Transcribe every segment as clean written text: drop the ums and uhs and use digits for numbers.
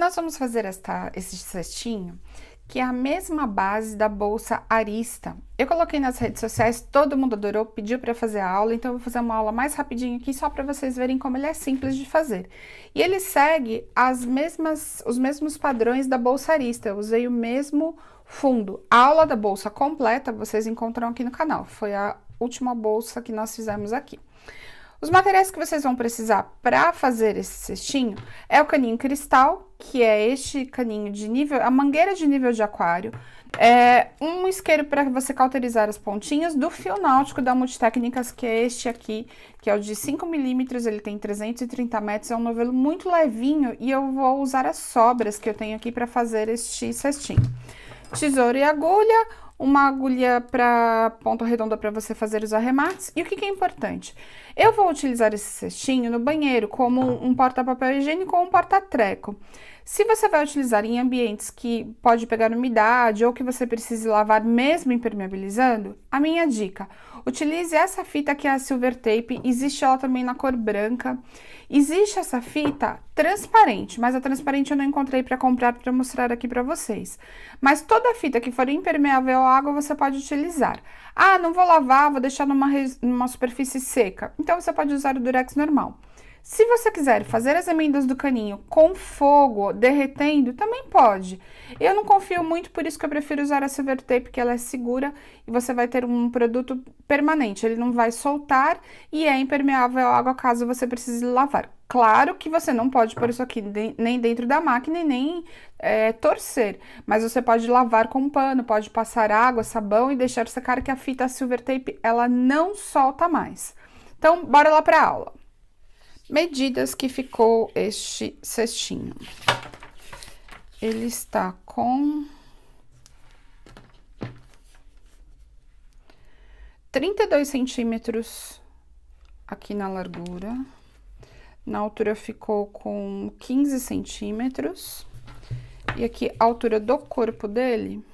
nós vamos fazer esse cestinho, que é a mesma base da bolsa Arista. Eu coloquei nas redes sociais, todo mundo adorou, pediu para fazer a aula, então eu vou fazer uma aula mais rapidinho aqui, só para vocês verem como ele é simples de fazer. E ele segue os mesmos padrões da bolsa Arista, eu usei o mesmo fundo. A aula da bolsa completa vocês encontram aqui no canal, foi a última bolsa que nós fizemos aqui. Os materiais que vocês vão precisar para fazer esse cestinho é o caninho cristal, que é este caninho de nível, a mangueira de nível de aquário, um isqueiro para você cauterizar as pontinhas, do fio náutico da Multitécnicas, que é este aqui, que é o de 5 milímetros, ele tem 330 metros, é um novelo muito levinho e eu vou usar as sobras que eu tenho aqui para fazer este cestinho. Tesouro e agulha, uma agulha para ponta redonda para você fazer os arremates. E o que é importante? Eu vou utilizar esse cestinho no banheiro como um porta-papel higiênico ou um porta-treco. Se você vai utilizar em ambientes que pode pegar umidade ou que você precise lavar mesmo impermeabilizando, a minha dica, utilize essa fita que é a Silver Tape, existe ela também na cor branca. Existe essa fita transparente, mas a transparente eu não encontrei para comprar para mostrar aqui para vocês. Mas toda fita que for impermeável à água você pode utilizar. Ah, não vou lavar, vou deixar numa superfície seca. Então você pode usar o Durex normal. Se você quiser fazer as emendas do caninho com fogo, derretendo, também pode. Eu não confio muito, por isso que eu prefiro usar a Silver Tape, que ela é segura e você vai ter um produto permanente. Ele não vai soltar e é impermeável à água caso você precise lavar. Claro que você não pode pôr isso aqui nem dentro da máquina e nem torcer, mas você pode lavar com um pano, pode passar água, sabão e deixar secar, que a fita Silver Tape ela não solta mais. Então, bora lá para a aula. Medidas que ficou este cestinho. Ele está com 32 centímetros aqui na largura. Na altura ficou com 15 centímetros. E aqui a altura do corpo dele,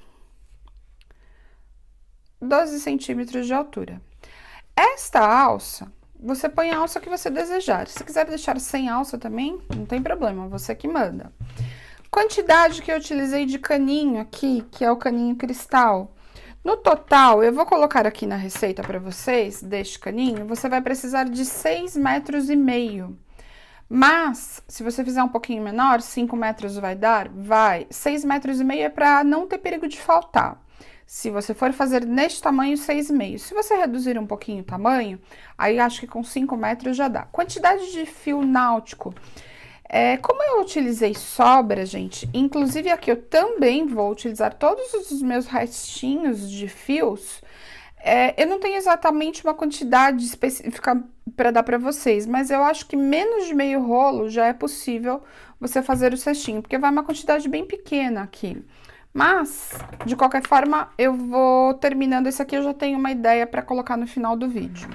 12 centímetros de altura. Esta alça, você põe a alça que você desejar. Se quiser deixar sem alça também, não tem problema, você que manda. Quantidade que eu utilizei de caninho aqui, que é o caninho cristal. No total, eu vou colocar aqui na receita para vocês, deste caninho, você vai precisar de 6,5 metros. Mas, se você fizer um pouquinho menor, 5 metros vai dar? Vai. 6,5 metros é para não ter perigo de faltar. Se você for fazer neste tamanho, 6,5. Se você reduzir um pouquinho o tamanho, aí acho que com 5 metros já dá. Quantidade de fio náutico. Como eu utilizei sobra, gente, inclusive aqui eu também vou utilizar todos os meus restinhos de fios. Eu não tenho exatamente uma quantidade específica para dar para vocês, mas eu acho que menos de meio rolo já é possível você fazer o cestinho, porque vai uma quantidade bem pequena aqui. Mas, de qualquer forma, eu vou terminando esse aqui, eu já tenho uma ideia para colocar no final do vídeo.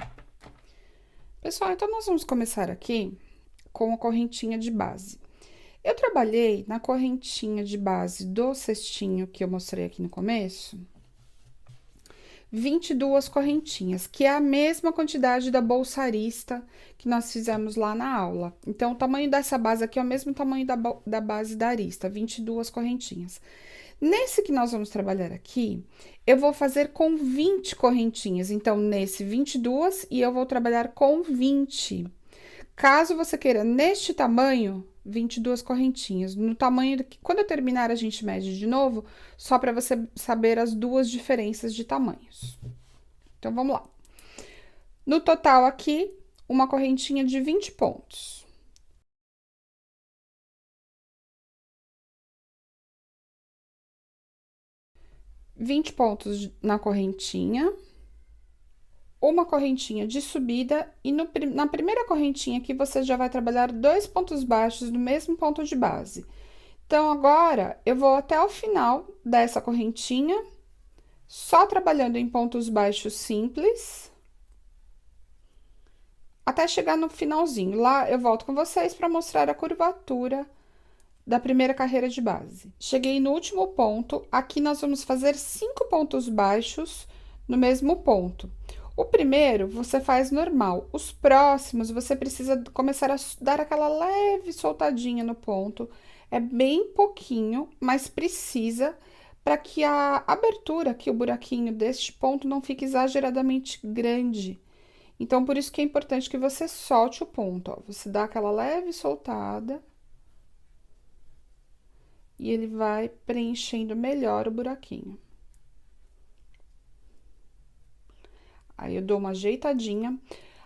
Pessoal, então nós vamos começar aqui com a correntinha de base. Eu trabalhei na correntinha de base do cestinho que eu mostrei aqui no começo, 22 correntinhas, que é a mesma quantidade da bolsa Arista que nós fizemos lá na aula. Então, o tamanho dessa base aqui é o mesmo tamanho da base da Arista, 22 correntinhas. Nesse que nós vamos trabalhar aqui, eu vou fazer com 20 correntinhas. Então, nesse 22 e eu vou trabalhar com 20. Caso você queira neste tamanho, 22 correntinhas. No tamanho que quando eu terminar a gente mede de novo, só para você saber as duas diferenças de tamanhos. Então, vamos lá. No total aqui, uma correntinha de 20 pontos. Vinte pontos na correntinha, uma correntinha de subida e na primeira correntinha aqui você já vai trabalhar 2 pontos baixos no mesmo ponto de base. Então, agora, eu vou até o final dessa correntinha, só trabalhando em pontos baixos simples, até chegar no finalzinho. Lá, eu volto com vocês para mostrar a curvatura da primeira carreira de base. Cheguei no último ponto, aqui nós vamos fazer 5 pontos baixos no mesmo ponto. O primeiro, você faz normal. Os próximos, você precisa começar a dar aquela leve soltadinha no ponto. É bem pouquinho, mas precisa para que a abertura aqui, o buraquinho deste ponto, não fique exageradamente grande. Então, por isso que é importante que você solte o ponto, ó. Você dá aquela leve soltada. E ele vai preenchendo melhor o buraquinho. Aí, eu dou uma ajeitadinha.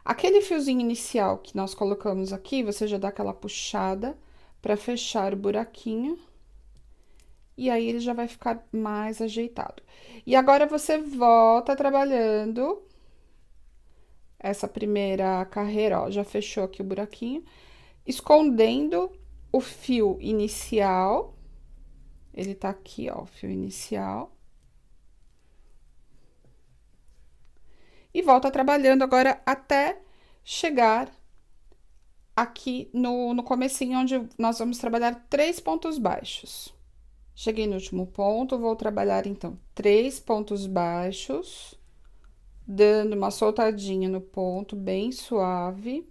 Aquele fiozinho inicial que nós colocamos aqui, você já dá aquela puxada para fechar o buraquinho. E aí, ele já vai ficar mais ajeitado. E agora, você volta trabalhando essa primeira carreira, ó. Já fechou aqui o buraquinho. Escondendo o fio inicial. Ele tá aqui, ó, o fio inicial. E volta trabalhando agora até chegar aqui no comecinho, onde nós vamos trabalhar 3 pontos baixos. Cheguei no último ponto, vou trabalhar, então, 3 pontos baixos, dando uma soltadinha no ponto, bem suave.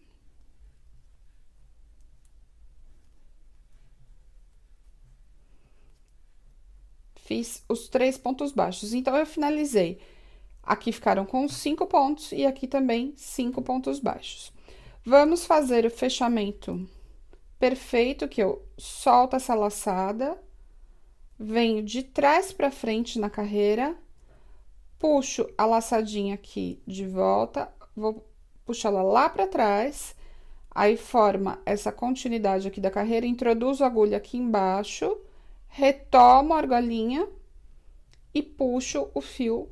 Fiz os 3 pontos baixos, então, eu finalizei. Aqui ficaram com 5 pontos e aqui também 5 pontos baixos. Vamos fazer o fechamento perfeito, que eu solto essa laçada, venho de trás para frente na carreira, puxo a laçadinha aqui de volta, vou puxar ela lá para trás, aí forma essa continuidade aqui da carreira, introduzo a agulha aqui embaixo, retomo a argolinha e puxo o fio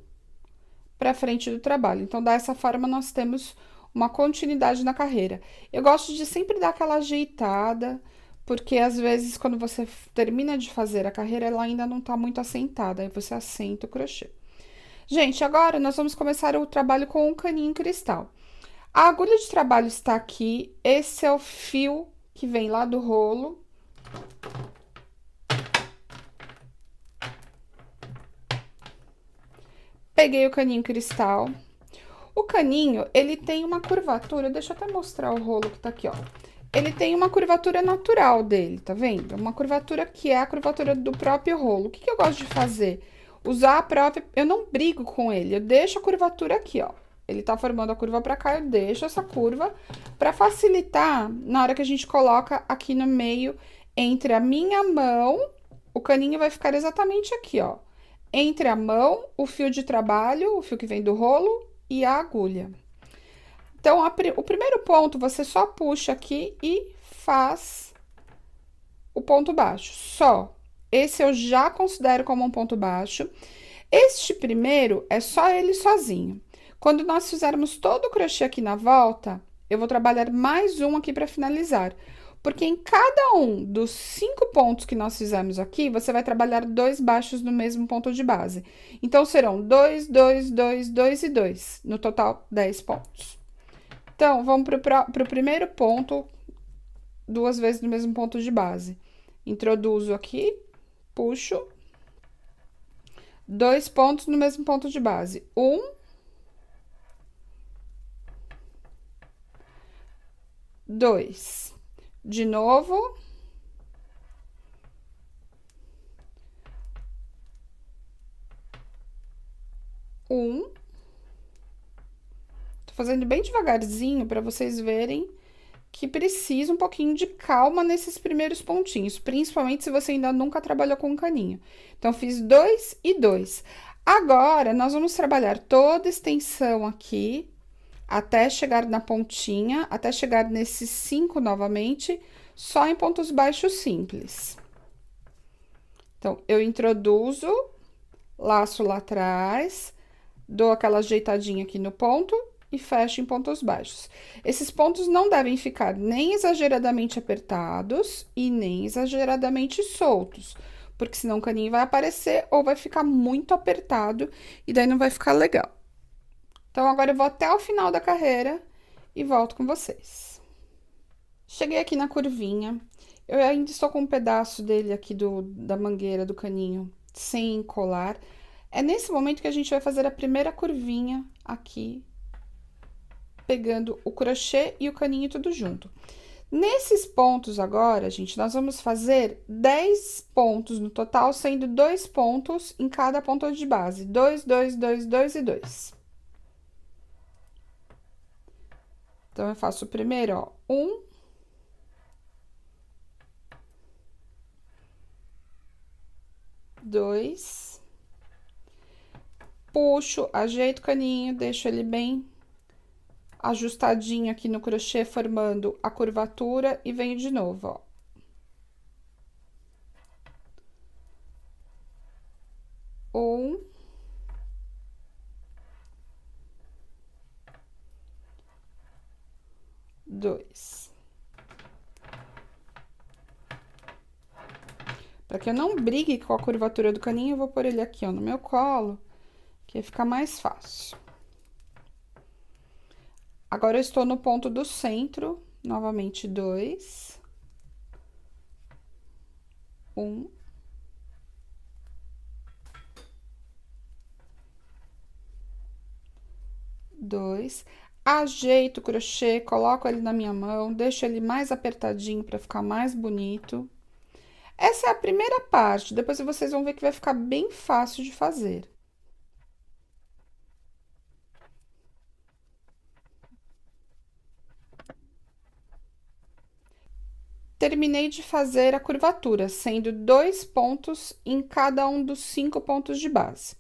para frente do trabalho. Então, dessa forma, nós temos uma continuidade na carreira. Eu gosto de sempre dar aquela ajeitada, porque às vezes, quando você termina de fazer a carreira, ela ainda não tá muito assentada, aí você assenta o crochê. Gente, agora nós vamos começar o trabalho com o caninho cristal. A agulha de trabalho está aqui, esse é o fio que vem lá do rolo. Peguei o caninho cristal. O caninho, ele tem uma curvatura, deixa eu até mostrar o rolo que tá aqui, ó. Ele tem uma curvatura natural dele, tá vendo? Uma curvatura que é a curvatura do próprio rolo. O que que eu gosto de fazer? Usar a própria... Eu não brigo com ele, eu deixo a curvatura aqui, ó. Ele tá formando a curva pra cá, eu deixo essa curva pra facilitar na hora que a gente coloca aqui no meio, entre a minha mão, o caninho vai ficar exatamente aqui, ó. Entre a mão, o fio de trabalho, o fio que vem do rolo e a agulha. Então, o primeiro ponto, você só puxa aqui e faz o ponto baixo, só. Esse eu já considero como um ponto baixo. Este primeiro é só ele sozinho. Quando nós fizermos todo o crochê aqui na volta, eu vou trabalhar mais um aqui para finalizar. Porque em cada um dos 5 pontos que nós fizemos aqui, você vai trabalhar 2 baixos no mesmo ponto de base. Então, serão 2, 2, 2, 2 e 2. No total, 10 pontos. Então, vamos para o primeiro ponto, 2 vezes no mesmo ponto de base. Introduzo aqui, puxo. 2 pontos no mesmo ponto de base. 1. 2. De novo. Tô fazendo bem devagarzinho para vocês verem que precisa um pouquinho de calma nesses primeiros pontinhos, principalmente se você ainda nunca trabalhou com caninho. Então, fiz 2 e 2. Agora, nós vamos trabalhar toda a extensão aqui, até chegar na pontinha, até chegar nesses 5 novamente, só em pontos baixos simples. Então, eu introduzo, laço lá atrás, dou aquela ajeitadinha aqui no ponto e fecho em pontos baixos. Esses pontos não devem ficar nem exageradamente apertados e nem exageradamente soltos, porque senão o caninho vai aparecer ou vai ficar muito apertado e daí não vai ficar legal. Então, agora eu vou até o final da carreira e volto com vocês. Cheguei aqui na curvinha, eu ainda estou com um pedaço dele aqui da mangueira do caninho sem colar. É nesse momento que a gente vai fazer a primeira curvinha aqui, pegando o crochê e o caninho tudo junto. Nesses pontos agora, gente, nós vamos fazer 10 pontos no total, sendo 2 pontos em cada ponto de base. 2, 2, 2, 2 e 2. Então, eu faço o primeiro, ó, 1, 2, puxo, ajeito o caninho, deixo ele bem ajustadinho aqui no crochê, formando a curvatura e venho de novo, ó. 1, 2. Para que eu não brigue com a curvatura do caninho, eu vou pôr ele aqui, ó, no meu colo, que fica mais fácil. Agora, eu estou no ponto do centro, novamente 2, 1, 2, ajeito o crochê, coloco ele na minha mão, deixo ele mais apertadinho para ficar mais bonito. Essa é a primeira parte, depois vocês vão ver que vai ficar bem fácil de fazer. Terminei de fazer a curvatura, sendo 2 pontos em cada um dos 5 pontos de base.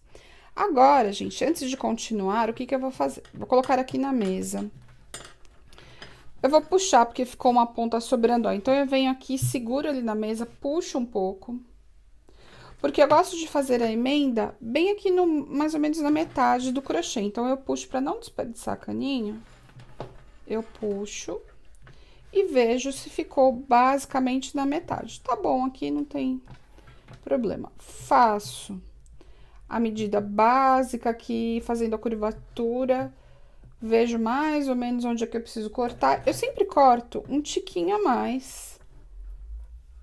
Agora, gente, antes de continuar, o que que eu vou fazer? Vou colocar aqui na mesa. Eu vou puxar, porque ficou uma ponta sobrando, ó. Então, eu venho aqui, seguro ele na mesa, puxo um pouco. Porque eu gosto de fazer a emenda bem aqui no, mais ou menos na metade do crochê. Então, eu puxo para não desperdiçar caninho. Eu puxo e vejo se ficou basicamente na metade. Tá bom, aqui não tem problema. Faço a medida básica aqui, fazendo a curvatura, vejo mais ou menos onde é que eu preciso cortar. Eu sempre corto um tiquinho a mais,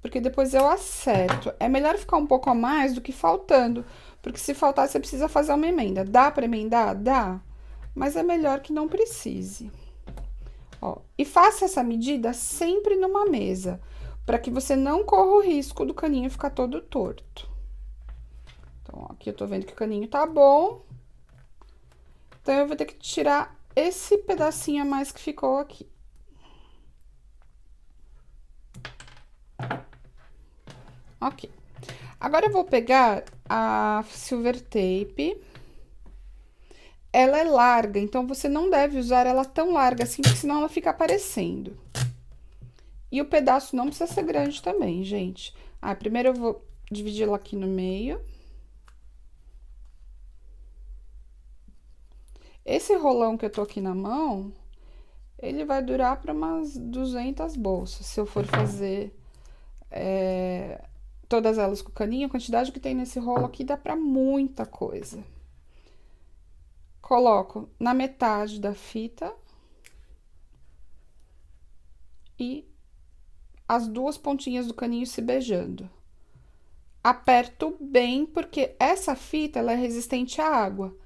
porque depois eu acerto. É melhor ficar um pouco a mais do que faltando, porque se faltar, você precisa fazer uma emenda. Dá pra emendar? Dá, mas é melhor que não precise. Ó, e faça essa medida sempre numa mesa, para que você não corra o risco do caninho ficar todo torto. Então, ó, aqui eu tô vendo que o caninho tá bom. Então, eu vou ter que tirar esse pedacinho a mais que ficou aqui. Ok. Agora, eu vou pegar a silver tape. Ela é larga, então você não deve usar ela tão larga assim, porque senão ela fica aparecendo. E o pedaço não precisa ser grande também, gente. Ah, primeiro eu vou dividir ela aqui no meio. Esse rolão que eu tô aqui na mão, ele vai durar para umas 200 bolsas. Se eu for fazer todas elas com caninho, a quantidade que tem nesse rolo aqui dá para muita coisa. Coloco na metade da fita e as duas pontinhas do caninho se beijando. Aperto bem, porque essa fita, ela é resistente à água,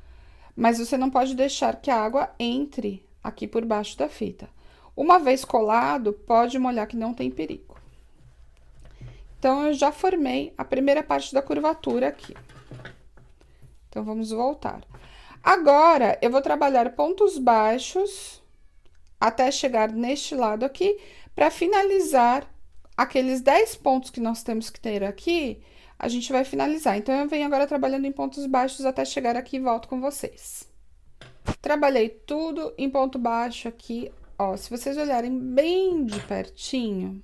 mas você não pode deixar que a água entre aqui por baixo da fita. Uma vez colado, pode molhar que não tem perigo. Então, eu já formei a primeira parte da curvatura aqui. Então, vamos voltar. Agora, eu vou trabalhar pontos baixos até chegar neste lado aqui, para finalizar aqueles 10 pontos que nós temos que ter aqui, a gente vai finalizar. Então, eu venho agora trabalhando em pontos baixos até chegar aqui e volto com vocês. Trabalhei tudo em ponto baixo aqui, ó. Se vocês olharem bem de pertinho,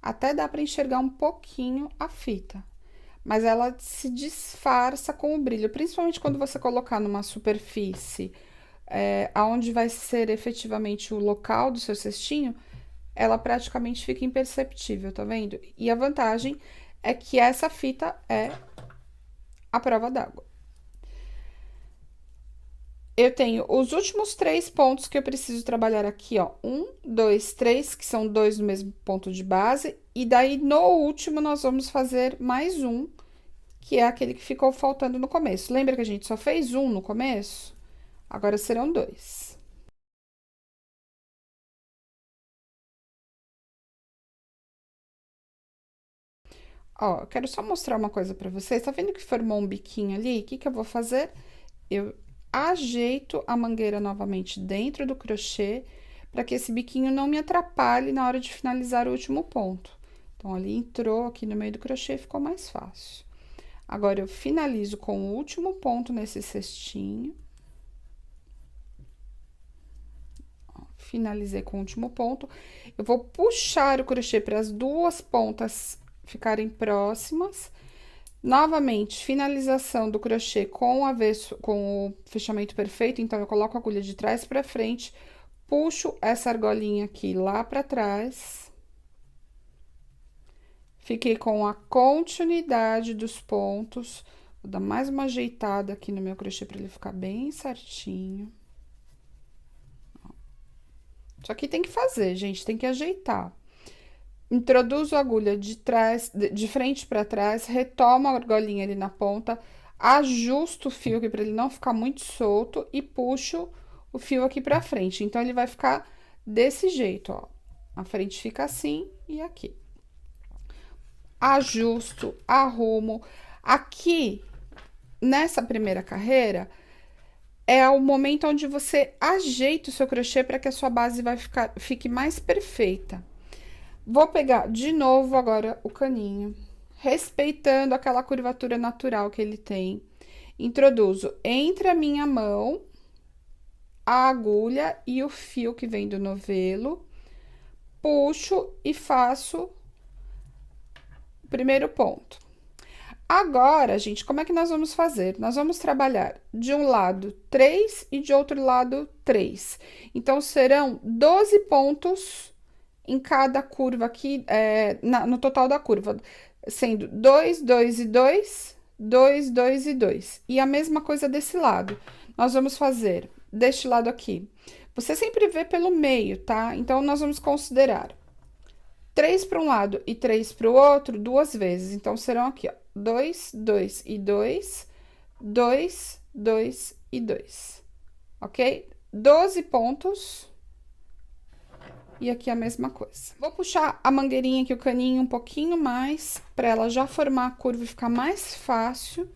até dá para enxergar um pouquinho a fita, mas ela se disfarça com o brilho, principalmente quando você colocar numa superfície aonde vai ser efetivamente o local do seu cestinho, ela praticamente fica imperceptível, tá vendo? E a vantagem é que essa fita é a prova d'água. Eu tenho os últimos 3 pontos que eu preciso trabalhar aqui, ó. 1, 2, 3, que são 2 no mesmo ponto de base. E daí, no último, nós vamos fazer mais um, que é aquele que ficou faltando no começo. Lembra que a gente só fez um no começo? Agora serão 2. Ó, eu quero só mostrar uma coisa pra vocês. Tá vendo que formou um biquinho ali? O que que eu vou fazer? Eu ajeito a mangueira novamente dentro do crochê, para que esse biquinho não me atrapalhe na hora de finalizar o último ponto. Então, ali entrou aqui no meio do crochê, ficou mais fácil. Agora, eu finalizo com o último ponto nesse cestinho. Ó, finalizei com o último ponto. Eu vou puxar o crochê para as duas pontas ficarem próximas. Novamente, finalização do crochê com o avesso, com o fechamento perfeito. Então, eu coloco a agulha de trás para frente, puxo essa argolinha aqui lá para trás. Fiquei com a continuidade dos pontos. Vou dar mais uma ajeitada aqui no meu crochê para ele ficar bem certinho. Isso aqui tem que fazer, gente, tem que ajeitar. Introduzo a agulha de trás, de frente para trás, retomo a argolinha ali na ponta, ajusto o fio aqui para ele não ficar muito solto e puxo o fio aqui para frente. Então, ele vai ficar desse jeito, ó. A frente fica assim e aqui. Ajusto, arrumo. Aqui, nessa primeira carreira, é o momento onde você ajeita o seu crochê para que a sua base fique mais perfeita. Vou pegar de novo agora o caninho, respeitando aquela curvatura natural que ele tem. Introduzo entre a minha mão, a agulha e o fio que vem do novelo, puxo e faço o primeiro ponto. Agora, gente, como é que nós vamos fazer? Nós vamos trabalhar de um lado 3 e de outro lado 3. Então, serão 12 pontos em cada curva aqui, no total da curva, sendo 2, 2 e 2, 2, 2 e 2. E a mesma coisa desse lado. Nós vamos fazer deste lado aqui. Você sempre vê pelo meio, tá? Então, nós vamos considerar 3 para um lado e 3 para o outro, duas vezes. Então, serão aqui, ó, 2, 2 e 2, 2, 2 e 2, ok? 12 pontos. E aqui a mesma coisa. Vou puxar a mangueirinha aqui, o caninho, um pouquinho mais, para ela já formar a curva e ficar mais fácil.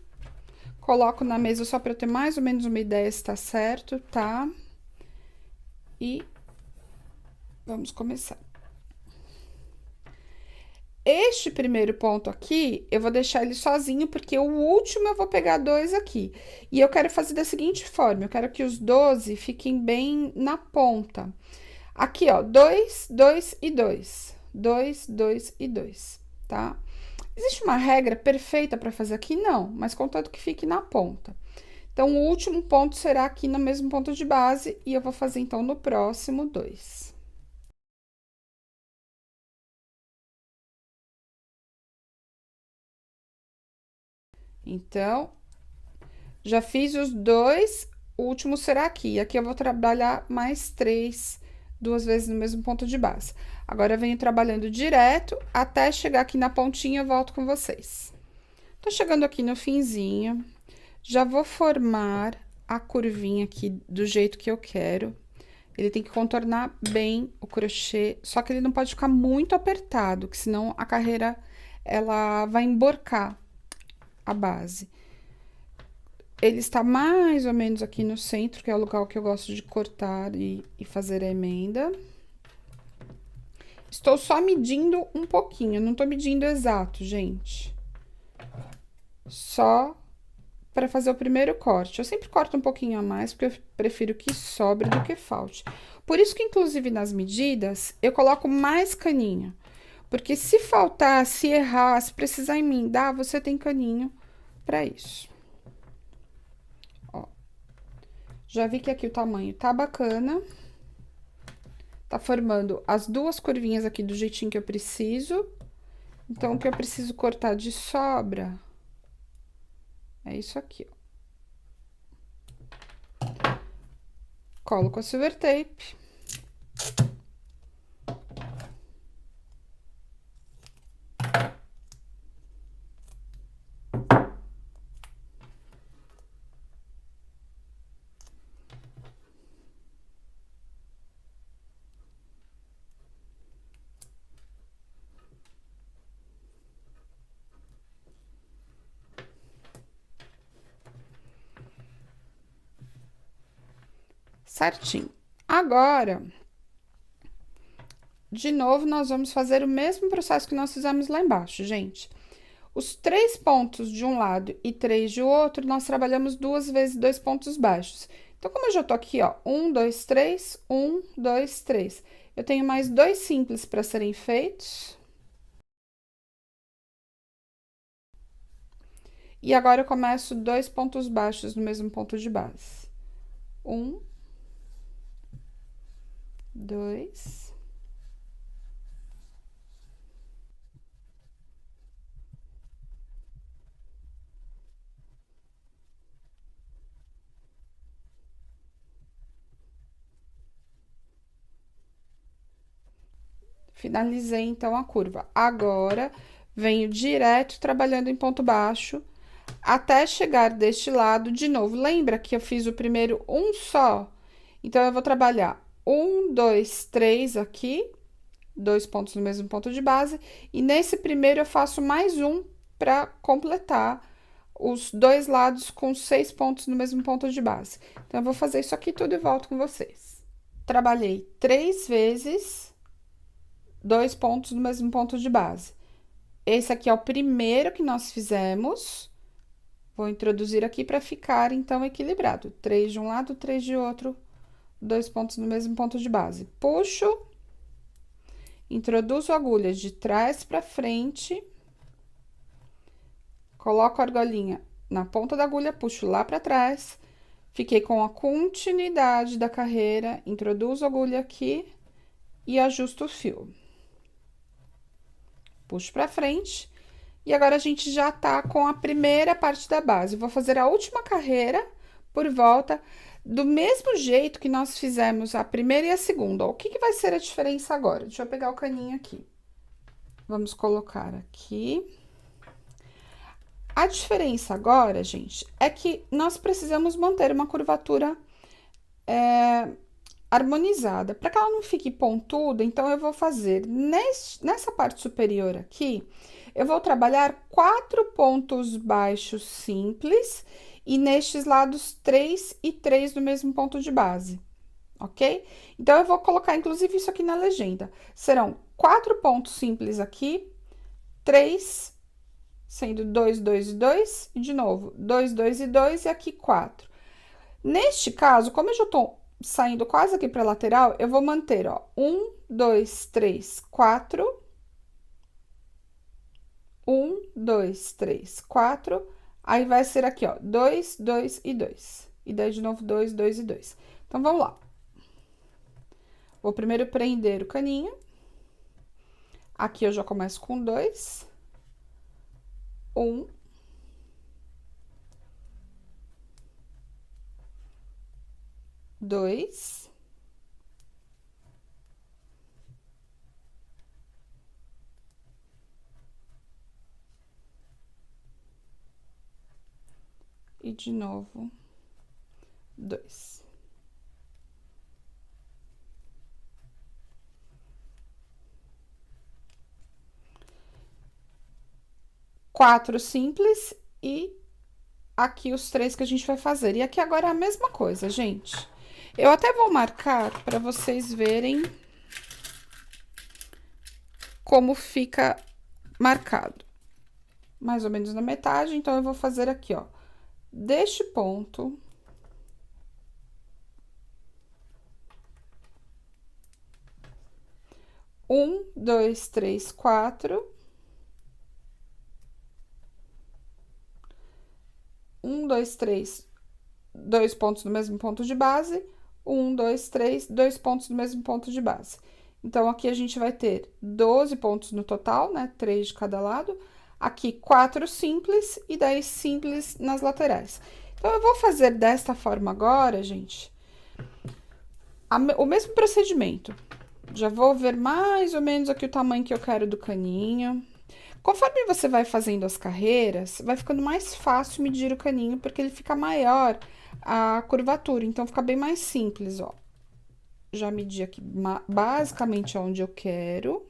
Coloco na mesa só para eu ter mais ou menos uma ideia se tá certo, tá? E vamos começar. Este primeiro ponto aqui, eu vou deixar ele sozinho, porque o último eu vou pegar 2 aqui. E eu quero fazer da seguinte forma, eu quero que os 12 fiquem bem na ponta. Aqui, ó, 2, 2 e 2. 2, 2 e 2, tá? Existe uma regra perfeita para fazer aqui? Não, mas contanto que fique na ponta. Então, o último ponto será aqui no mesmo ponto de base, e eu vou fazer, então, no próximo 2. Então, já fiz os 2, o último será aqui. Aqui eu vou trabalhar mais 3, duas vezes no mesmo ponto de base. Agora, eu venho trabalhando direto até chegar aqui na pontinha, eu volto com vocês. Tô chegando aqui no finzinho, já vou formar a curvinha aqui do jeito que eu quero. Ele tem que contornar bem o crochê, só que ele não pode ficar muito apertado, que senão a carreira, ela vai emborcar a base. Ele está mais ou menos aqui no centro, que é o local que eu gosto de cortar e fazer a emenda. Estou só medindo um pouquinho, não tô medindo exato, gente. Só para fazer o primeiro corte. Eu sempre corto um pouquinho a mais, porque eu prefiro que sobre do que falte. Por isso que, inclusive, nas medidas, eu coloco mais caninho. Porque se faltar, se errar, se precisar emendar, você tem caninho para isso. Ó. Já vi que aqui o tamanho tá bacana. Tá formando as duas curvinhas aqui do jeitinho que eu preciso. Então, o que eu preciso cortar de sobra é isso aqui, ó. Colo com a silver tape. certinho. Agora, de novo, nós vamos fazer o mesmo processo que nós fizemos lá embaixo, gente. Os 3 pontos de um lado e 3 de outro, nós trabalhamos 2 vezes 2 pontos baixos. Então, como eu já tô aqui, ó, 1, 2, 3, 1, 2, 3. Eu tenho mais 2 simples para serem feitos. E agora eu começo 2 pontos baixos no mesmo ponto de base. 1, 2. Finalizei, então, a curva. Agora, venho direto trabalhando em ponto baixo, até chegar deste lado de novo. Lembra que eu fiz o primeiro um só? Então, eu vou trabalhar 1, 2, 3 aqui, 2 pontos no mesmo ponto de base, e nesse primeiro eu faço mais um para completar os 2 lados com 6 pontos no mesmo ponto de base. Então, eu vou fazer isso aqui tudo e volto com vocês. Trabalhei 3 vezes 2 pontos no mesmo ponto de base. Esse aqui é o primeiro que nós fizemos. Vou introduzir aqui para ficar, então, equilibrado. 3 de um lado, 3 de outro, 2 pontos no mesmo ponto de base. Puxo, introduzo a agulha de trás para frente, coloco a argolinha na ponta da agulha, puxo lá para trás, fiquei com a continuidade da carreira, introduzo a agulha aqui e ajusto o fio. Puxo pra frente, e agora a gente já tá com a primeira parte da base. Vou fazer a última carreira por volta, do mesmo jeito que nós fizemos a primeira e a segunda. O que que vai ser a diferença agora? Deixa eu pegar o caninho aqui. Vamos colocar aqui. A diferença agora, gente, é que nós precisamos manter uma curvatura harmonizada. Para que ela não fique pontuda, então eu vou fazer nessa parte superior aqui, eu vou trabalhar 4 pontos baixos simples e nestes lados 3 e 3 do mesmo ponto de base, ok? Então, eu vou colocar, inclusive, isso aqui na legenda. Serão 4 pontos simples aqui, 3, sendo 2, 2 e 2, e de novo, 2, 2 e 2, e aqui 4. Neste caso, como eu já tô saindo quase aqui para lateral, eu vou manter, ó, 1, 2, 3, 4. 1, 2, 3, 4. Aí, vai ser aqui, ó, 2, 2 e 2. E daí, de novo, 2, 2 e 2. Então, vamos lá. Vou primeiro prender o caninho. Aqui, eu já começo com 2. 1. 2. E de novo, 2. Quatro simples e aqui os 3 que a gente vai fazer. E aqui agora é a mesma coisa, gente. Eu até vou marcar para vocês verem como fica marcado. Mais ou menos na metade, então, eu vou fazer aqui, ó. Deste ponto, um, dois, três, 4. 1, 2, 3, 2 pontos no mesmo ponto de base. 1, 2, 3, 2 pontos no mesmo ponto de base. Então, aqui a gente vai ter 12 pontos no total, né? 3 de cada lado. Aqui, 4 simples e 10 simples nas laterais. Então, eu vou fazer desta forma agora, gente, o mesmo procedimento. Já vou ver mais ou menos aqui o tamanho que eu quero do caninho. Conforme você vai fazendo as carreiras, vai ficando mais fácil medir o caninho, porque ele fica maior a curvatura, então fica bem mais simples, ó. Já medi aqui basicamente onde eu quero.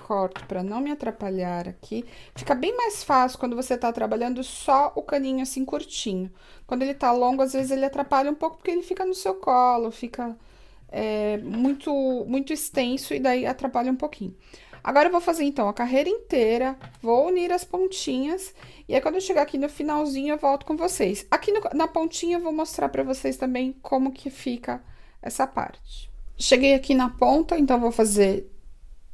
corto para não me atrapalhar aqui. Fica bem mais fácil quando você tá trabalhando só o caninho assim curtinho. Quando ele tá longo, às vezes ele atrapalha um pouco porque ele fica no seu colo, fica muito extenso e daí atrapalha um pouquinho. Agora eu vou fazer então a carreira inteira, vou unir as pontinhas e aí quando eu chegar aqui no finalzinho eu volto com vocês. Aqui na pontinha eu vou mostrar para vocês também como que fica essa parte. Cheguei aqui na ponta, então vou fazer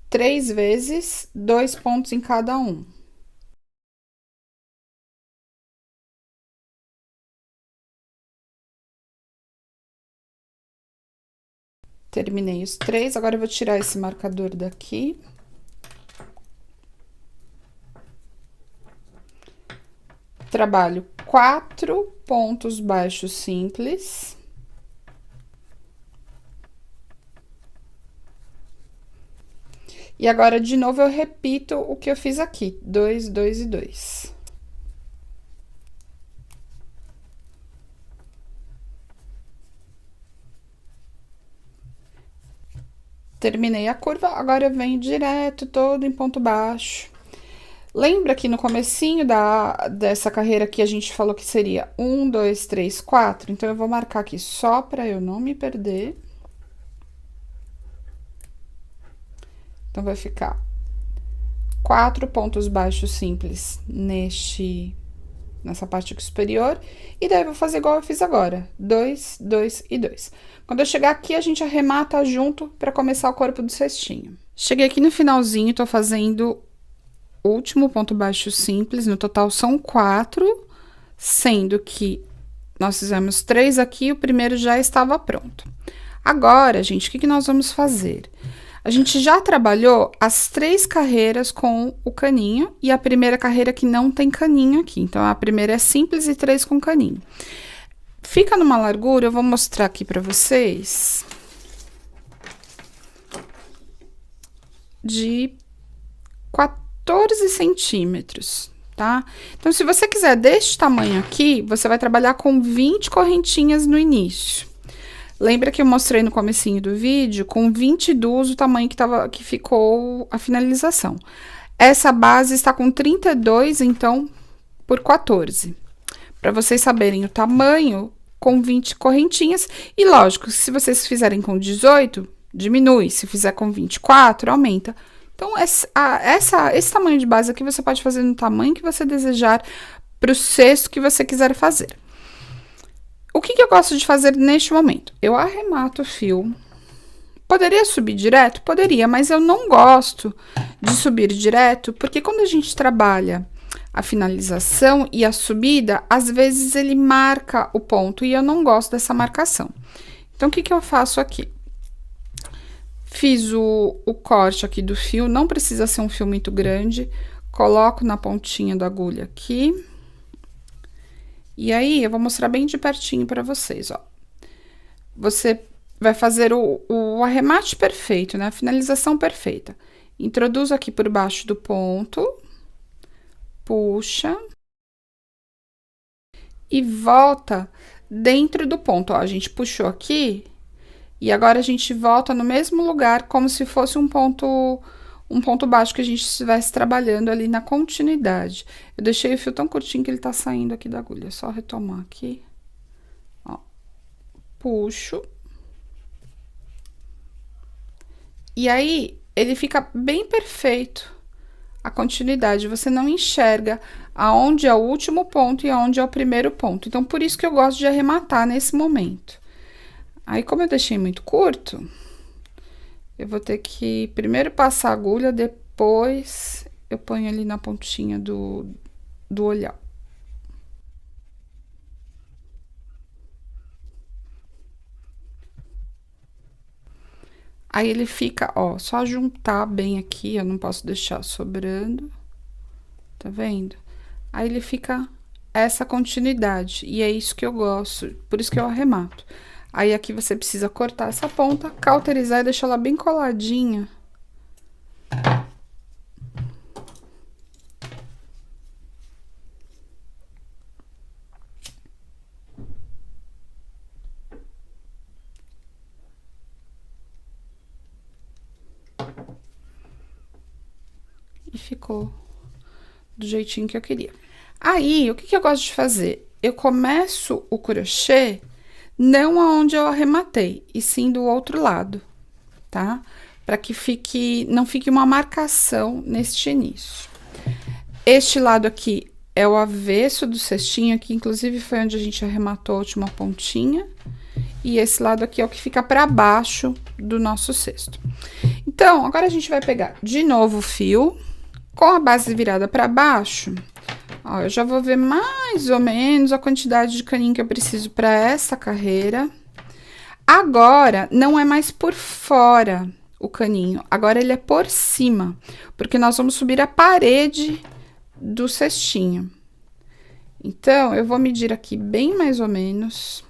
3 vezes, 2 pontos em cada um. Terminei os 3, agora eu vou tirar esse marcador daqui. Trabalho 4 pontos baixos simples. E agora, de novo, eu repito o que eu fiz aqui: 2, 2 e 2. Terminei a curva, agora eu venho direto todo em ponto baixo. Lembra que no comecinho dessa carreira aqui a gente falou que seria 1, 2, 3, 4? Então, eu vou marcar aqui só para eu não me perder. Então, vai ficar 4 pontos baixos simples nessa parte aqui superior. E daí, eu vou fazer igual eu fiz agora: 2, 2 e 2. Quando eu chegar aqui, a gente arremata junto para começar o corpo do cestinho. Cheguei aqui no finalzinho, tô fazendo o último ponto baixo simples. No total são 4, sendo que nós fizemos 3 aqui, o primeiro já estava pronto. Agora, gente, o que nós vamos fazer? A gente já trabalhou as 3 carreiras com o caninho e a primeira carreira que não tem caninho aqui. Então, a primeira é simples e 3 com caninho. Fica numa largura, eu vou mostrar aqui pra vocês, de 14 centímetros, tá? Então, se você quiser deste tamanho aqui, você vai trabalhar com 20 correntinhas no início. Lembra que eu mostrei no comecinho do vídeo, com 22 o tamanho que ficou a finalização. Essa base está com 32, então, por 14. Para vocês saberem o tamanho, com 20 correntinhas. E lógico, se vocês fizerem com 18, diminui. Se fizer com 24, aumenta. Então, esse tamanho de base aqui, você pode fazer no tamanho que você desejar, para o cesto que você quiser fazer. O que eu gosto de fazer neste momento? Eu arremato o fio. Poderia subir direto? Poderia, mas eu não gosto de subir direto, porque quando a gente trabalha a finalização e a subida, às vezes ele marca o ponto, e eu não gosto dessa marcação. Então, o que eu faço aqui? Fiz o corte aqui do fio, não precisa ser um fio muito grande, coloco na pontinha da agulha aqui. E aí, eu vou mostrar bem de pertinho para vocês, ó. Você vai fazer o arremate perfeito, né? A finalização perfeita. Introduz aqui por baixo do ponto, puxa e volta dentro do ponto. Ó, a gente puxou aqui e agora a gente volta no mesmo lugar, como se fosse um ponto baixo que a gente estivesse trabalhando ali na continuidade. Eu deixei o fio tão curtinho que ele tá saindo aqui da agulha. É só retomar aqui, ó, puxo. E aí, ele fica bem perfeito, a continuidade. Você não enxerga aonde é o último ponto e aonde é o primeiro ponto. Então, por isso que eu gosto de arrematar nesse momento. Aí, como eu deixei muito curto, eu vou ter que primeiro passar a agulha, depois eu ponho ali na pontinha do olhar. Aí, ele fica, ó, só juntar bem aqui, eu não posso deixar sobrando, tá vendo? Aí, ele fica essa continuidade, e é isso que eu gosto, por isso que eu arremato. Aí, aqui você precisa cortar essa ponta, cauterizar e deixar ela bem coladinha. e ficou do jeitinho que eu queria. Aí, o que que eu gosto de fazer? Eu começo o crochê não aonde eu arrematei, e sim do outro lado, tá? Para que não fique uma marcação neste início. Este lado aqui é o avesso do cestinho, que inclusive foi onde a gente arrematou a última pontinha. E esse lado aqui é o que fica para baixo do nosso cesto. Então, agora a gente vai pegar de novo o fio, com a base virada para baixo. Ó, eu já vou ver mais ou menos a quantidade de caninho que eu preciso para essa carreira. Agora, não é mais por fora o caninho, agora ele é por cima, porque nós vamos subir a parede do cestinho. Então, eu vou medir aqui bem mais ou menos.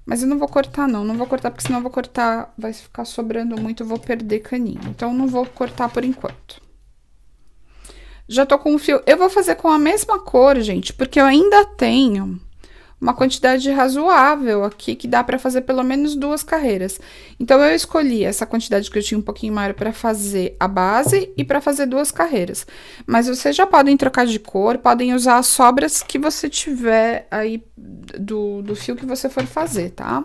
Mas eu não vou cortar, não vou cortar, porque senão eu vou cortar, vai ficar sobrando muito, eu vou perder caninho. Então, não vou cortar por enquanto. Já tô com o fio, eu vou fazer com a mesma cor, gente, porque eu ainda tenho uma quantidade razoável aqui, que dá pra fazer pelo menos 2 carreiras. Então, eu escolhi essa quantidade que eu tinha um pouquinho maior pra fazer a base e pra fazer 2 carreiras. Mas vocês já podem trocar de cor, podem usar as sobras que você tiver aí do fio que você for fazer, tá?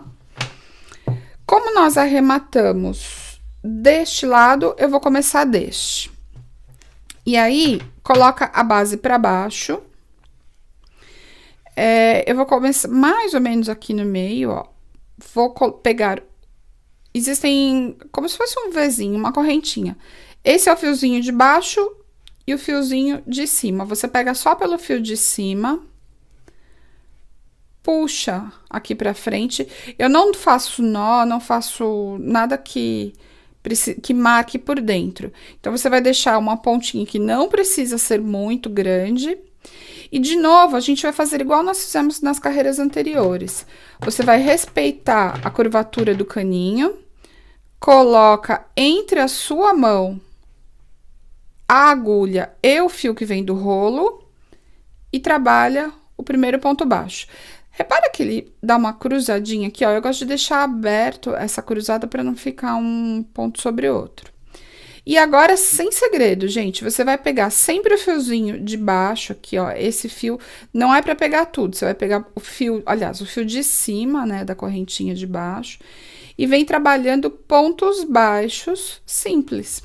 Como nós arrematamos deste lado, eu vou começar deste. E aí, coloca a base pra baixo. Eu vou começar mais ou menos aqui no meio, ó. Vou pegar... Existem como se fosse um Vzinho, uma correntinha. Esse é o fiozinho de baixo e o fiozinho de cima. Você pega só pelo fio de cima, puxa aqui pra frente. Eu não faço nó, não faço nada que marque por dentro. Então, você vai deixar uma pontinha que não precisa ser muito grande. E, de novo, a gente vai fazer igual nós fizemos nas carreiras anteriores. Você vai respeitar a curvatura do caninho, coloca entre a sua mão a agulha e o fio que vem do rolo e trabalha o primeiro ponto baixo. Repara que ele dá uma cruzadinha aqui, ó. Eu gosto de deixar aberto essa cruzada para não ficar um ponto sobre o outro. E agora, sem segredo, gente, você vai pegar sempre o fiozinho de baixo aqui, ó. Esse fio não é para pegar tudo, você vai pegar o fio, aliás, o fio de cima, né, da correntinha de baixo, e vem trabalhando pontos baixos simples.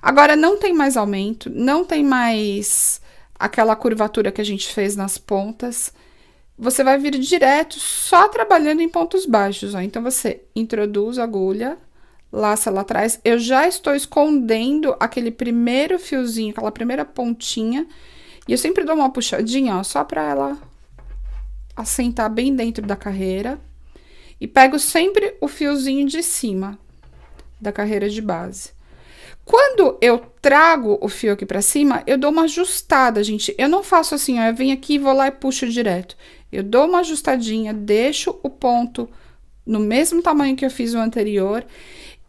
Agora, não tem mais aumento, não tem mais aquela curvatura que a gente fez nas pontas. Você vai vir direto só trabalhando em pontos baixos, ó. Então, você introduz a agulha, laça lá atrás, eu já estou escondendo aquele primeiro fiozinho, aquela primeira pontinha, e eu sempre dou uma puxadinha, ó, só pra ela assentar bem dentro da carreira, e pego sempre o fiozinho de cima da carreira de base. Quando eu trago o fio aqui pra cima, eu dou uma ajustada, gente, eu não faço assim, ó, eu venho aqui, vou lá e puxo direto, eu dou uma ajustadinha, deixo o ponto no mesmo tamanho que eu fiz o anterior.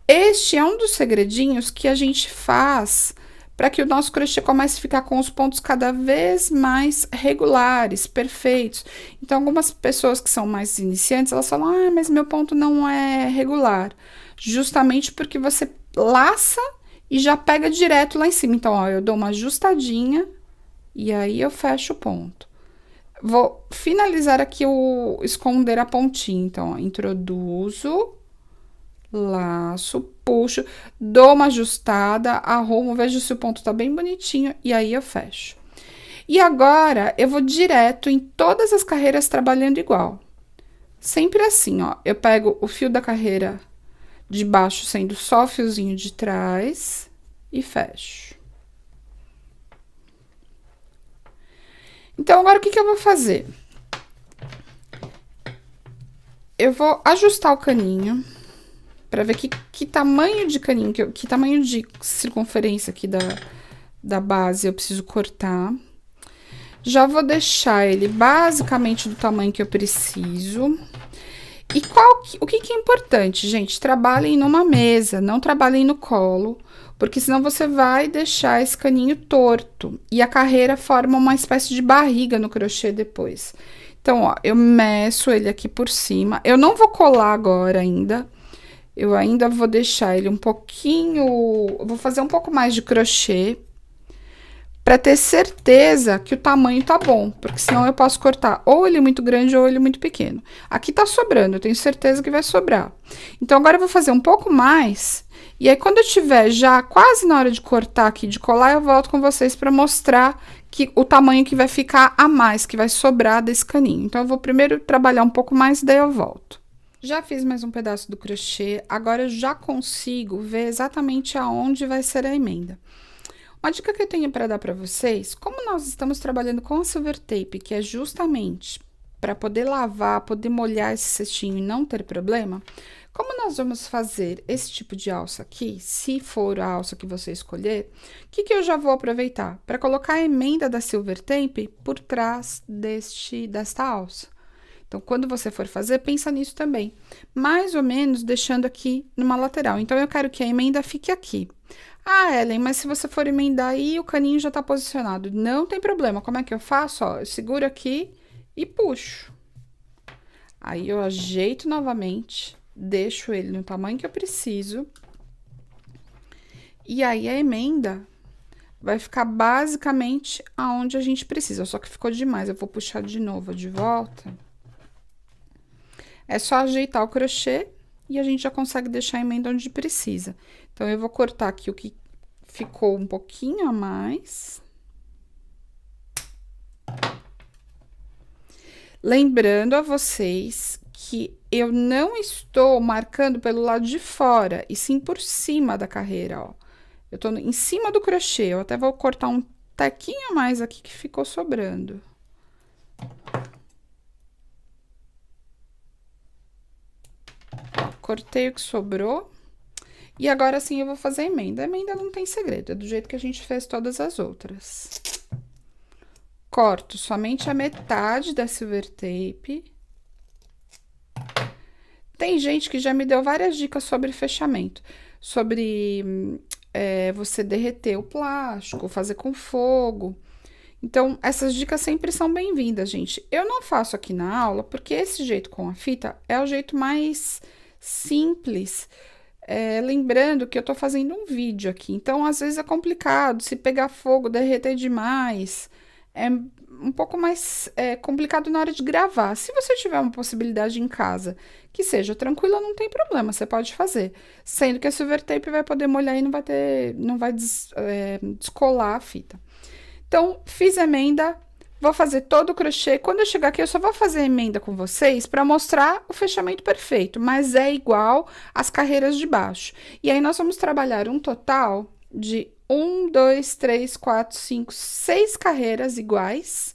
Este é um dos segredinhos que a gente faz para que o nosso crochê comece a ficar com os pontos cada vez mais regulares, perfeitos. Então, algumas pessoas que são mais iniciantes, elas falam, ah, mas meu ponto não é regular. Justamente porque você laça e já pega direto lá em cima. Então, ó, eu dou uma ajustadinha e aí eu fecho o ponto. Vou finalizar aqui o esconder a pontinha. Então, ó, introduzo, laço, puxo, dou uma ajustada, arrumo, vejo se o ponto tá bem bonitinho e aí eu fecho. E agora, eu vou direto em todas as carreiras trabalhando igual. Sempre assim, ó, eu pego o fio da carreira de baixo sendo só o fiozinho de trás e fecho. Então, agora o que que eu vou fazer? Eu vou ajustar o caninho para ver que tamanho de caninho, que tamanho de circunferência aqui da base eu preciso cortar. Já vou deixar ele basicamente do tamanho que eu preciso. E o que que é importante, gente? Trabalhem numa mesa, não trabalhem no colo, porque senão você vai deixar esse caninho torto. E a carreira forma uma espécie de barriga no crochê depois. Então, ó, eu meço ele aqui por cima. Eu não vou colar agora ainda. Eu ainda vou deixar ele um pouquinho... Vou fazer um pouco mais de crochê para ter certeza que o tamanho tá bom, porque senão eu posso cortar ou ele muito grande ou ele muito pequeno. Aqui tá sobrando, eu tenho certeza que vai sobrar. Então, agora eu vou fazer um pouco mais, e aí quando eu tiver já quase na hora de cortar aqui, de colar, eu volto com vocês para mostrar que o tamanho que vai ficar a mais, que vai sobrar desse caninho. Então, eu vou primeiro trabalhar um pouco mais, daí eu volto. Já fiz mais um pedaço do crochê, agora eu já consigo ver exatamente aonde vai ser a emenda. Uma dica que eu tenho para dar para vocês, como nós estamos trabalhando com a silver tape, que é justamente para poder lavar, poder molhar esse cestinho e não ter problema, como nós vamos fazer esse tipo de alça aqui, se for a alça que você escolher, o que eu já vou aproveitar? Para colocar a emenda da silver tape por trás desta alça. Então, quando você for fazer, pensa nisso também. Mais ou menos deixando aqui numa lateral. Então, eu quero que a emenda fique aqui. Ah, Ellen, mas se você for emendar aí, o caninho já tá posicionado. Não tem problema. Como é que eu faço? Ó, eu seguro aqui e puxo. Aí, eu ajeito novamente, deixo ele no tamanho que eu preciso. E aí, a emenda vai ficar basicamente aonde a gente precisa. Só que ficou demais. Eu vou puxar de novo, de volta. É só ajeitar o crochê e a gente já consegue deixar a emenda onde precisa. Então, eu vou cortar aqui o que ficou um pouquinho a mais. Lembrando a vocês que eu não estou marcando pelo lado de fora, e sim por cima da carreira, ó. Eu tô em cima do crochê, eu até vou cortar um tequinho a mais aqui que ficou sobrando. Cortei o que sobrou. E agora sim eu vou fazer a emenda. A emenda não tem segredo, é do jeito que a gente fez todas as outras. Corto somente a metade da silver tape. Tem gente que já me deu várias dicas sobre fechamento. Sobre você derreter o plástico, fazer com fogo. Então, essas dicas sempre são bem-vindas, gente. Eu não faço aqui na aula, porque esse jeito com a fita é o jeito mais simples. Lembrando que eu tô fazendo um vídeo aqui, então às vezes é complicado, se pegar fogo, derreter demais, é um pouco mais complicado na hora de gravar. Se você tiver uma possibilidade em casa que seja tranquila, não tem problema, você pode fazer. Sendo que a silver tape vai poder molhar e não vai descolar a fita. Então, fiz a emenda. Vou fazer todo o crochê. Quando eu chegar aqui, eu só vou fazer a emenda com vocês para mostrar o fechamento perfeito, mas é igual às carreiras de baixo. E aí, nós vamos trabalhar um total de 1, 2, 3, 4, 5, 6 carreiras iguais.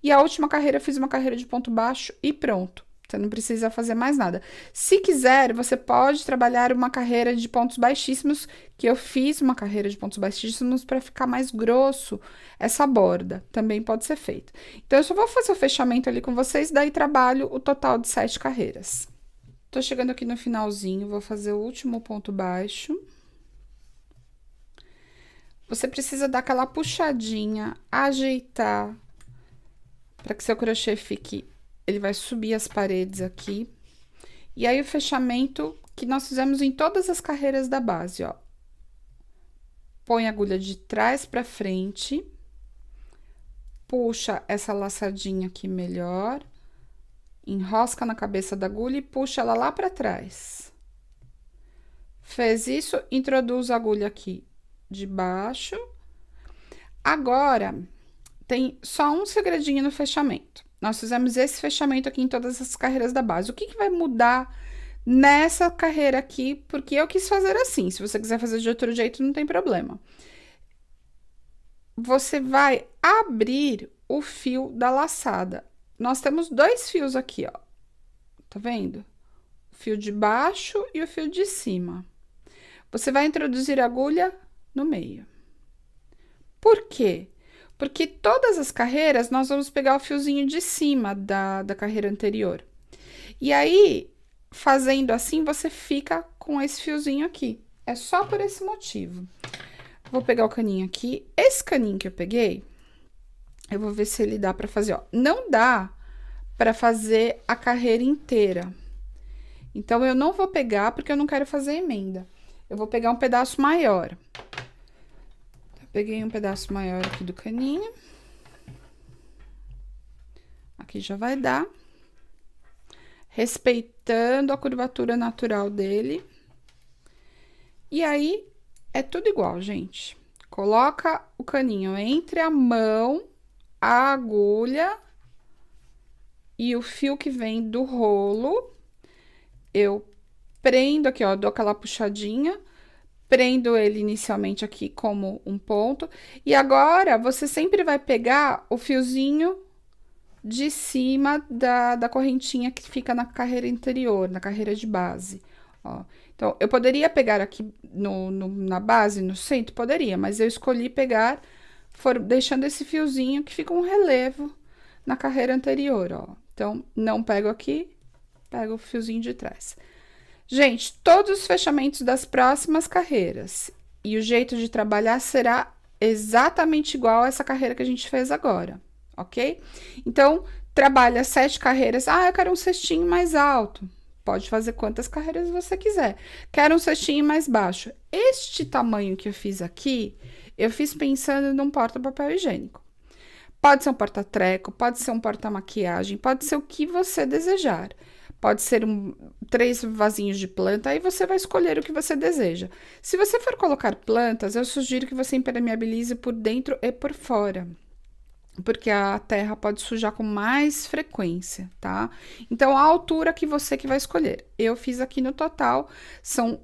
E a última carreira, eu fiz uma carreira de ponto baixo e pronto. Você não precisa fazer mais nada. Se quiser, você pode trabalhar uma carreira de pontos baixíssimos, que eu fiz uma carreira de pontos baixíssimos para ficar mais grosso essa borda. Também pode ser feito. Então, eu só vou fazer o fechamento ali com vocês, daí trabalho o total de 7 carreiras. Tô chegando aqui no finalzinho, vou fazer o último ponto baixo. Você precisa dar aquela puxadinha, ajeitar, para que seu crochê fique... Ele vai subir as paredes aqui. E aí, o fechamento que nós fizemos em todas as carreiras da base, ó. Põe a agulha de trás pra frente. Puxa essa laçadinha aqui melhor. Enrosca na cabeça da agulha e puxa ela lá pra trás. Fez isso, introduz a agulha aqui de baixo. Agora, tem só um segredinho no fechamento. Nós fizemos esse fechamento aqui em todas as carreiras da base. O que vai mudar nessa carreira aqui? Porque eu quis fazer assim. Se você quiser fazer de outro jeito, não tem problema. Você vai abrir o fio da laçada. Nós temos 2 fios aqui, ó. Tá vendo? O fio de baixo e o fio de cima. Você vai introduzir a agulha no meio. Por quê? Porque todas as carreiras, nós vamos pegar o fiozinho de cima da carreira anterior. E aí, fazendo assim, você fica com esse fiozinho aqui. É só por esse motivo. Vou pegar o caninho aqui. Esse caninho que eu peguei, eu vou ver se ele dá pra fazer, ó. Não dá pra fazer a carreira inteira. Então, eu não vou pegar, porque eu não quero fazer emenda. Eu vou pegar um pedaço maior. Peguei um pedaço maior aqui do caninho. Aqui já vai dar. Respeitando a curvatura natural dele. E aí, é tudo igual, gente. Coloca o caninho entre a mão, a agulha e o fio que vem do rolo. Eu prendo aqui, ó, dou aquela puxadinha, prendo ele inicialmente aqui como um ponto. E agora, você sempre vai pegar o fiozinho de cima da correntinha que fica na carreira anterior, na carreira de base, ó. Então, eu poderia pegar aqui na base, no centro, poderia, mas eu escolhi pegar, deixando esse fiozinho que fica um relevo na carreira anterior, ó. Então, não pego aqui, pego o fiozinho de trás. Gente, todos os fechamentos das próximas carreiras e o jeito de trabalhar será exatamente igual a essa carreira que a gente fez agora, ok? Então, trabalha 7 carreiras. Ah, eu quero um cestinho mais alto. Pode fazer quantas carreiras você quiser. Quero um cestinho mais baixo. Este tamanho que eu fiz aqui, eu fiz pensando num porta-papel higiênico. Pode ser um porta-treco, pode ser um porta-maquiagem, pode ser o que você desejar. Pode ser 3 vasinhos de planta, aí você vai escolher o que você deseja. Se você for colocar plantas, eu sugiro que você impermeabilize por dentro e por fora, porque a terra pode sujar com mais frequência, tá? Então, a altura que você que vai escolher. Eu fiz aqui no total, são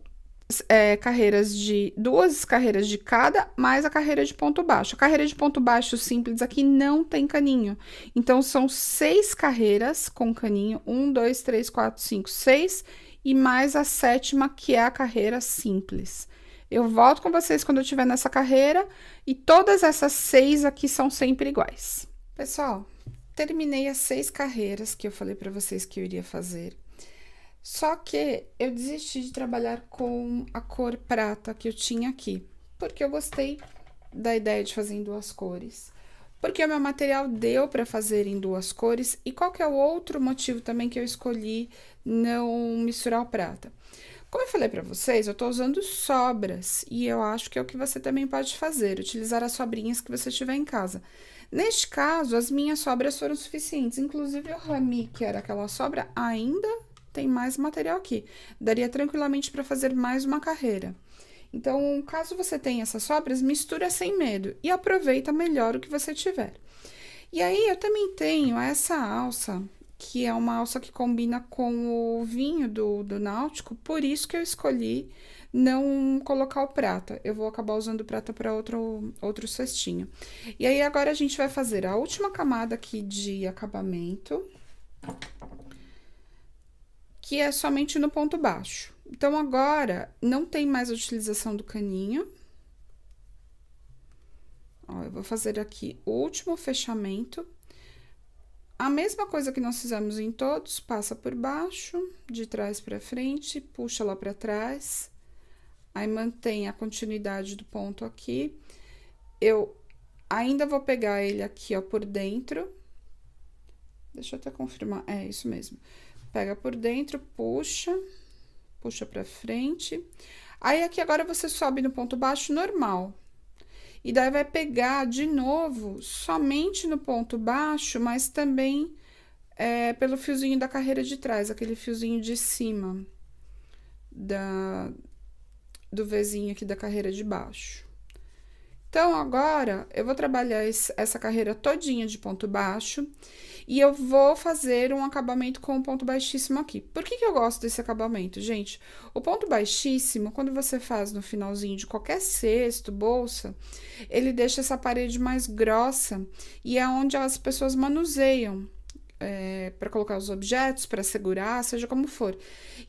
duas carreiras de cada, mais a carreira de ponto baixo. A carreira de ponto baixo simples aqui não tem caninho. Então, são 6 carreiras com caninho. 1, 2, 3, 4, 5, 6. E mais a 7ª, que é a carreira simples. Eu volto com vocês quando eu estiver nessa carreira. E todas essas 6 aqui são sempre iguais. Pessoal, terminei as 6 carreiras que eu falei para vocês que eu iria fazer. Só que eu desisti de trabalhar com a cor prata que eu tinha aqui, porque eu gostei da ideia de fazer em 2 cores, porque o meu material deu para fazer em 2 cores, e qual que é o outro motivo também que eu escolhi não misturar o prata? Como eu falei para vocês, eu tô usando sobras, e eu acho que é o que você também pode fazer, utilizar as sobrinhas que você tiver em casa. Neste caso, as minhas sobras foram suficientes, inclusive o rami, que era aquela sobra, ainda tem mais material aqui. Daria tranquilamente para fazer mais uma carreira. Então, caso você tenha essas sobras, mistura sem medo e aproveita melhor o que você tiver. E aí, eu também tenho essa alça, que é uma alça que combina com o vinho do Náutico, por isso que eu escolhi não colocar o prata. Eu vou acabar usando o prata para outro cestinho. E aí, agora a gente vai fazer a última camada aqui de acabamento, que é somente no ponto baixo. Então, agora, não tem mais a utilização do caninho. Ó, eu vou fazer aqui o último fechamento. A mesma coisa que nós fizemos em todos, passa por baixo, de trás para frente, puxa lá para trás. Aí, mantém a continuidade do ponto aqui. Eu ainda vou pegar ele aqui, ó, por dentro. Deixa eu até confirmar. É, isso mesmo. Pega por dentro, puxa pra frente. Aí, aqui agora você sobe no ponto baixo normal. E daí, vai pegar de novo, somente no ponto baixo, mas também pelo fiozinho da carreira de trás, aquele fiozinho de cima do Vzinho aqui da carreira de baixo. Então, agora, eu vou trabalhar essa carreira todinha de ponto baixo e eu vou fazer um acabamento com um ponto baixíssimo aqui. Por que eu gosto desse acabamento, gente? O ponto baixíssimo, quando você faz no finalzinho de qualquer cesto, bolsa, ele deixa essa parede mais grossa e é onde as pessoas manuseiam. Para colocar os objetos, para segurar, seja como for.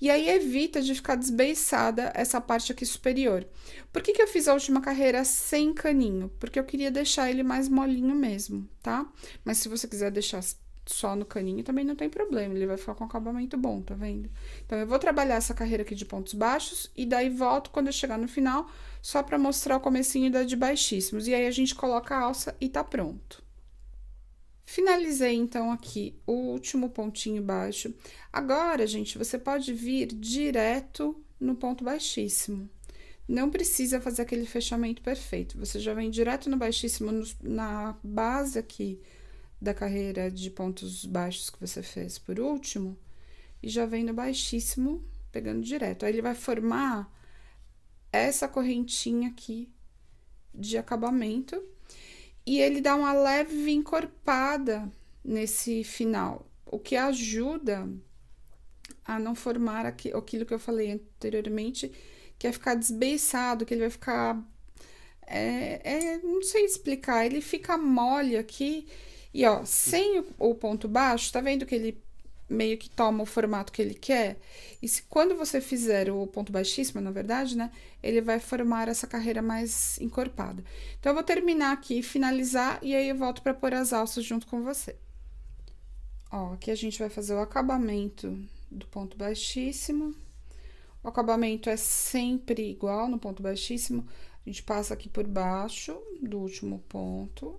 E aí, evita de ficar desbeiçada essa parte aqui superior. Por que eu fiz a última carreira sem caninho? Porque eu queria deixar ele mais molinho mesmo, tá? Mas se você quiser deixar só no caninho, também não tem problema, ele vai ficar com um acabamento bom, tá vendo? Então, eu vou trabalhar essa carreira aqui de pontos baixos, e daí volto quando eu chegar no final, só para mostrar o comecinho da de baixíssimos. E aí, a gente coloca a alça e tá pronto. Finalizei, então, aqui o último pontinho baixo. Agora, gente, você pode vir direto no ponto baixíssimo. não precisa fazer aquele fechamento perfeito. Você já vem direto no baixíssimo, na base aqui da carreira de pontos baixos que você fez por último, e já vem no baixíssimo, pegando direto. Aí ele vai formar essa correntinha aqui de acabamento, e ele dá uma leve encorpada nesse final, o que ajuda a não formar aquilo que eu falei anteriormente, que é ficar desbeiçado, que ele vai ficar. Não sei explicar, ele fica mole aqui. E ó, sem o ponto baixo, tá vendo que ele meio que toma o formato que ele quer? E quando você fizer o ponto baixíssimo, na verdade, né? Ele vai formar essa carreira mais encorpada. Então, eu vou terminar aqui, finalizar, e aí eu volto pra pôr as alças junto com você. Ó, aqui a gente vai fazer o acabamento do ponto baixíssimo. O acabamento é sempre igual no ponto baixíssimo. A gente passa aqui por baixo do último ponto,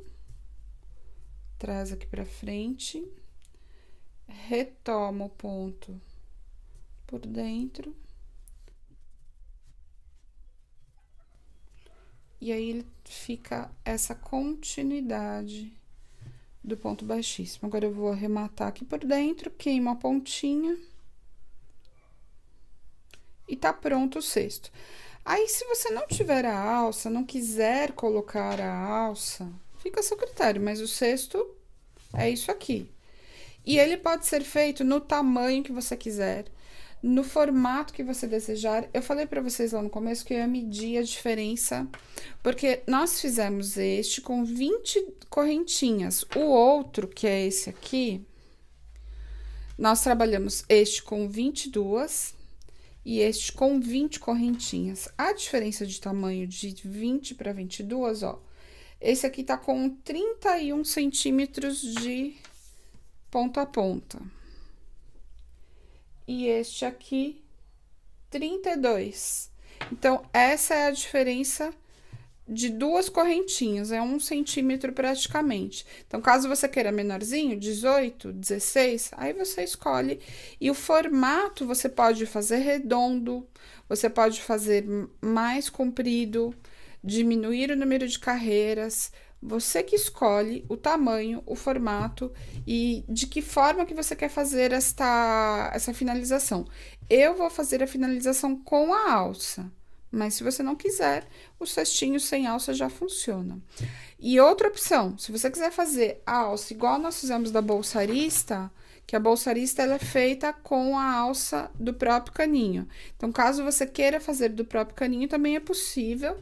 traz aqui pra frente, retoma o ponto por dentro. E aí, ele fica essa continuidade do ponto baixíssimo. Agora, eu vou arrematar aqui por dentro, queimo a pontinha. E tá pronto o cesto. Aí, se você não tiver a alça, não quiser colocar a alça, fica a seu critério, mas o cesto é isso aqui. E ele pode ser feito no tamanho que você quiser, no formato que você desejar. Eu falei pra vocês lá no começo que eu ia medir a diferença, porque nós fizemos este com 20 correntinhas. O outro, que é esse aqui, nós trabalhamos este com 22 e este com 20 correntinhas. A diferença de tamanho de 20 para 22, ó, esse aqui tá com 31 centímetros de ponta a ponta. E este aqui, 32. Então, essa é a diferença de duas correntinhas, é 1 centímetro praticamente. Então, caso você queira menorzinho, 18, 16, aí você escolhe. E o formato você pode fazer redondo, você pode fazer mais comprido, diminuir o número de carreiras. Você que escolhe o tamanho, o formato e de que forma que você quer fazer essa finalização. Eu vou fazer a finalização com a alça. Mas se você não quiser, o cestinho sem alça já funciona. E outra opção, se você quiser fazer a alça igual nós fizemos da bolsarista, que a bolsarista ela é feita com a alça do próprio caninho. Então, caso você queira fazer do próprio caninho, também é possível.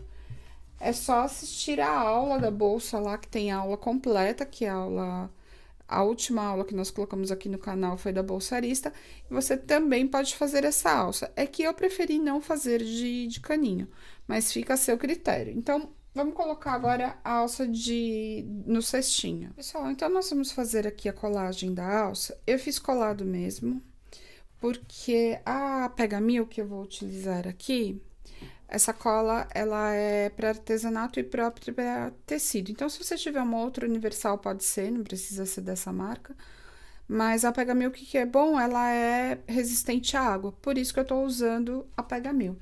É só assistir a aula da bolsa lá, que tem a aula completa, que é a última aula que nós colocamos aqui no canal foi da bolsarista, e você também pode fazer essa alça. É que eu preferi não fazer de caninho, mas fica a seu critério. Então, vamos colocar agora a alça no cestinho. Pessoal, então nós vamos fazer aqui a colagem da alça. Eu fiz colado mesmo, porque a Pega-Mil que eu vou utilizar aqui, essa cola, ela é para artesanato e própria para tecido. Então, se você tiver uma outra universal, pode ser, não precisa ser dessa marca. Mas a Pega-Mil, o que é bom? Ela é resistente à água, por isso que eu tô usando a Pega-Mil.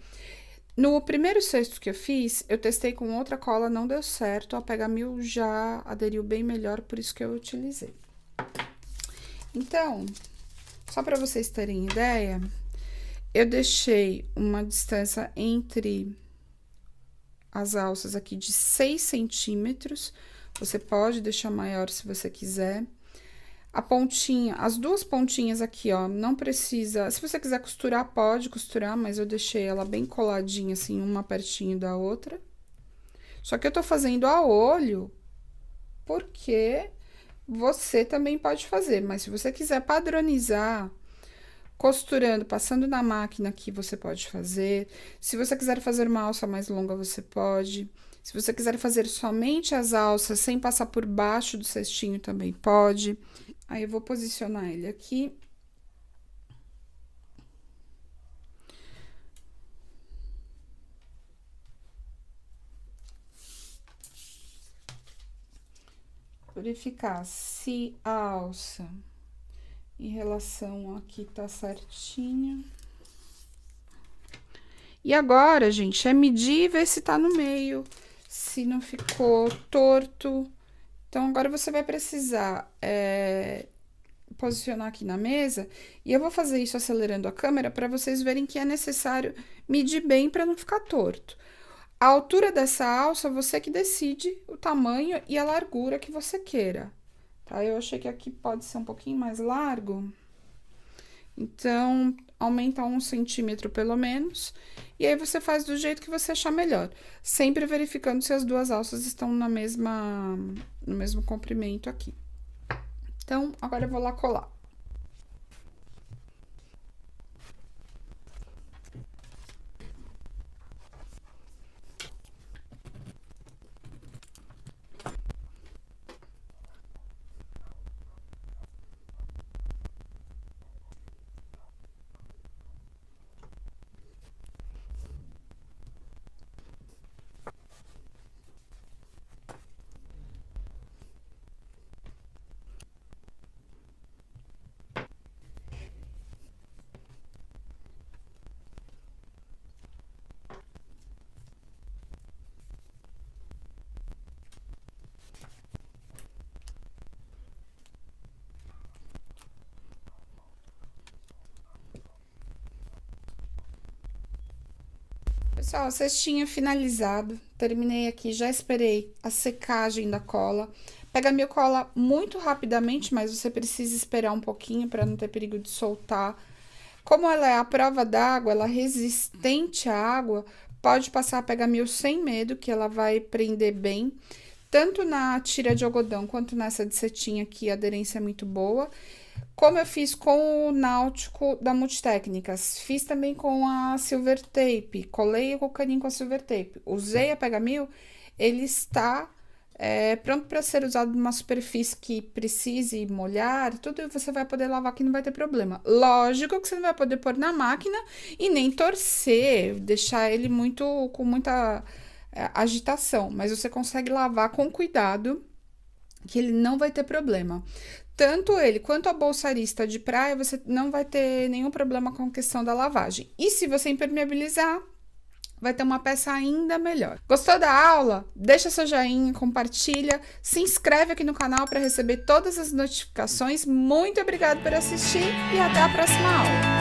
No primeiro cesto que eu fiz, eu testei com outra cola, não deu certo. A Pega-Mil já aderiu bem melhor, por isso que eu utilizei. Então, só para vocês terem ideia, eu deixei uma distância entre as alças aqui de 6 centímetros. Você pode deixar maior se você quiser. A pontinha, as duas pontinhas aqui, ó, não precisa... Se você quiser costurar, pode costurar, mas eu deixei ela bem coladinha, assim, uma pertinho da outra. Só que eu tô fazendo a olho, porque você também pode fazer. Mas se você quiser padronizar... Costurando, passando na máquina aqui, você pode fazer. Se você quiser fazer uma alça mais longa, você pode. Se você quiser fazer somente as alças, sem passar por baixo do cestinho, também pode. Aí, eu vou posicionar ele aqui. Verificar se a alça... Em relação aqui, tá certinho. E agora, gente, é medir e ver se tá no meio, se não ficou torto. Então, agora você vai precisar posicionar aqui na mesa, e eu vou fazer isso acelerando a câmera para vocês verem que é necessário medir bem para não ficar torto. A altura dessa alça, você que decide o tamanho e a largura que você queira, tá? Eu achei que aqui pode ser um pouquinho mais largo, então aumenta 1 centímetro pelo menos, e aí você faz do jeito que você achar melhor, sempre verificando se as duas alças estão no mesmo comprimento aqui. Então, agora eu vou lá colar. Pessoal, a cestinha finalizado, terminei aqui, já esperei a secagem da cola. Pega mil cola muito rapidamente, mas você precisa esperar um pouquinho para não ter perigo de soltar. Como ela é à prova d'água, ela é resistente à água, pode passar a Pega Mil sem medo, que ela vai prender bem. Tanto na tira de algodão quanto nessa de cetim aqui, a aderência é muito boa. Como eu fiz com o náutico da Multitécnicas, fiz também com a Silver Tape, colei o caninho com a Silver Tape, usei a Pega Mil, ele está pronto para ser usado numa superfície que precise molhar, tudo você vai poder lavar que não vai ter problema. Lógico que você não vai poder pôr na máquina e nem torcer, deixar ele com muita agitação, mas você consegue lavar com cuidado, que ele não vai ter problema. Tanto ele quanto a bolsarista de praia, você não vai ter nenhum problema com a questão da lavagem. E se você impermeabilizar, vai ter uma peça ainda melhor. Gostou da aula? Deixa seu joinha, compartilha, se inscreve aqui no canal para receber todas as notificações. Muito obrigada por assistir e até a próxima aula.